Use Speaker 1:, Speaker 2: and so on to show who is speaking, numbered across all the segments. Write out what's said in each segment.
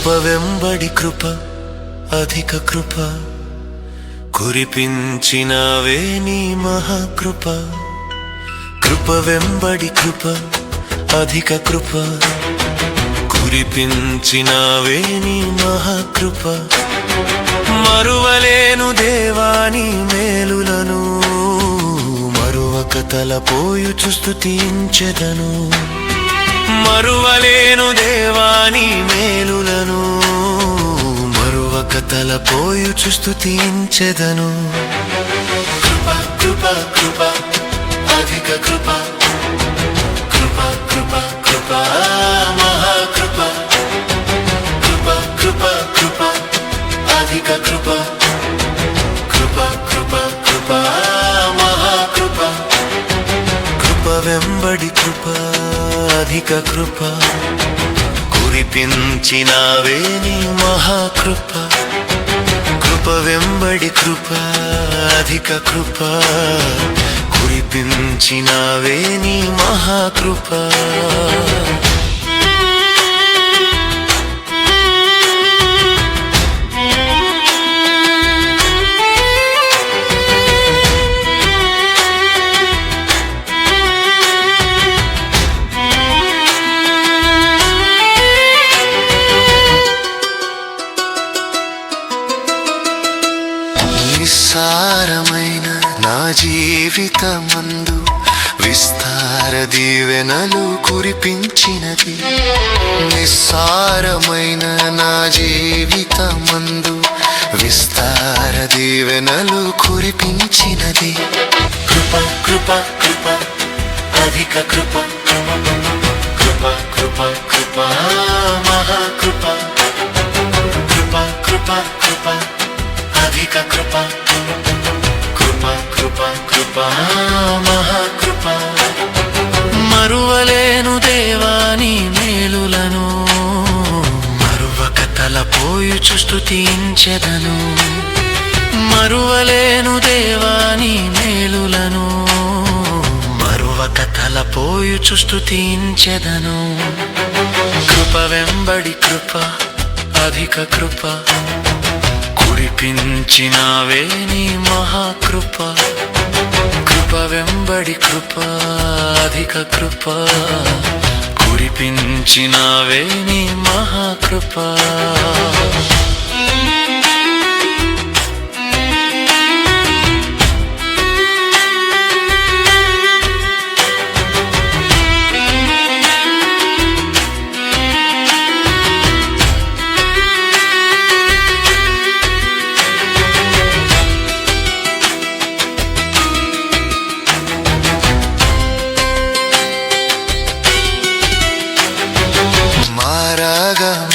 Speaker 1: కృప వెంబడి కృప అధిక కృప కురిపించినవే నీ మహాకృప కృప వెంబడి కృప అధిక కృప కురిపించినవే నీ మహాకృప మరువలేను దేవాని మేలులను మరువక తలపోయుచు స్తుతించెదను మరువలేను దేవాని మేలులను మరువక తలపోయుచు స్తుతించెదను కృప కృప కృప అధిక కృప కృప కృప కృప మహాకృప కృప కృప కృప అధిక కృప కృప కృప కృప మహాకృప కృప వెంబడి కృప అధిక కృప కురిపించినవే నీ మహాకృప కృప వెంబడి కృప అధిక కృప కురిపించినవే నీ మహాకృప నిస్సారమైన నా జీవితమందు విస్తార దీవెనలు కురిపించినది నిస్సారమైన నా జీవితమందు విస్తార దీవెనలు కురిపించినది కృప కృప కృప అధిక కృప కృప కృప కృప మహాకృప కృప కృప కృప అధిక కృప కృప కృప కృప మహాకృప మరువలేను దేవాని మేలులను మరువక తలపోయుచు స్తుతించెదను మరువలేను దేవాని మేలులను మరువక తలపోయుచు స్తుతించెదను కృప వెంబడి కృప అధిక కృప కురిపించినవే నీ మహాకృప కృప వెంబడి కృప అధిక కృప కురిపించినవే నీ మహాకృప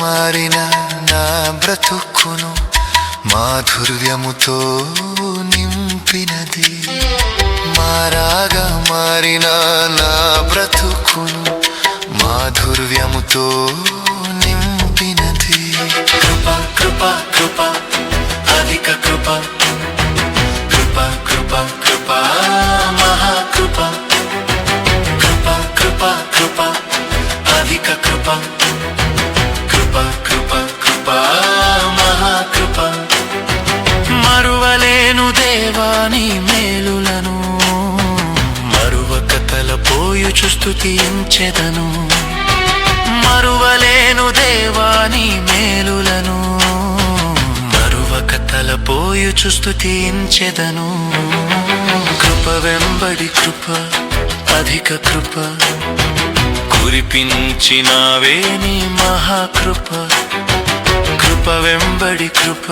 Speaker 1: మారిన నా బ్రతుకును మాధుర్యముతో నింపినది మారాగా మారిన నా బ్రతుకును మాధుర్యముతో నింపినది కృప కృప కృప అధిక కృప కృప కృప కృప మహాకృప కృప కృప కృప అధిక కృప కృప కృప కృప మహాకృప మరువలేను దేవాని మేలులను మరువక తలపోయుచు స్తుతించెదను మరువలేను దేవాని మేలులను మరువక తలపోయుచు స్తుతించెదను కృప వెంబడి కృప అధిక కృప కురిపించినవే నీ మహాకృప కృప వెంబడి కృప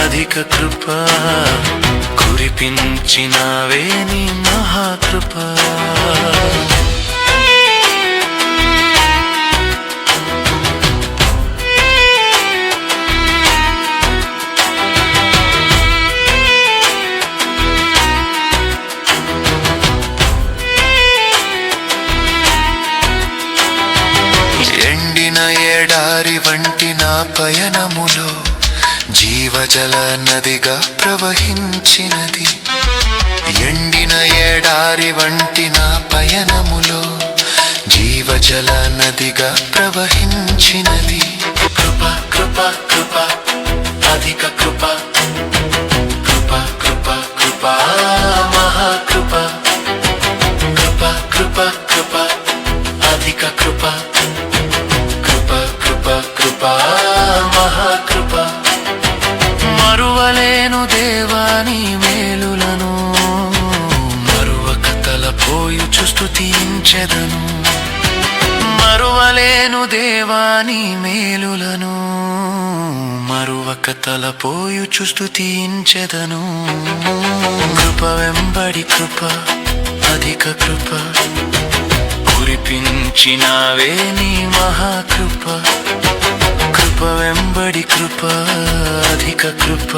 Speaker 1: అధిక కృప కురిపించినవే నీ మహాకృప ఎడారి వంటి నా పయనములో జీవజల నదిగా ప్రవహించినది ఎండిన ఎడారి వంటి నా పయనములో జీవజల నదిగా ప్రవహించినది కృప కృప కృప అధిక కృప కృప కృప కృప మహాకృప కృప కృప కృప అధిక కృప కృప కృప కృప మహాకృప మరువలేను దేవాని మేలులను మరువక తలపోయుచు స్తుతించెదను మరువలేను దేవాని మేలులను మరువక తలపోయుచు స్తుతించెదను కృప వెంబడి కృప అధిక కృప కురిపించినావే నీ మహాకృప కృప వెంబడి కృప అధిక కృప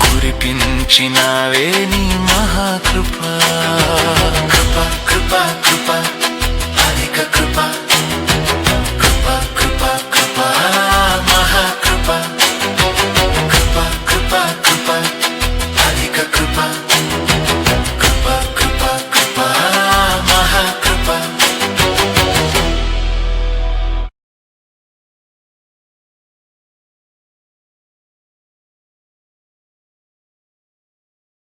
Speaker 1: కురిపించినావే నీ మహాకృప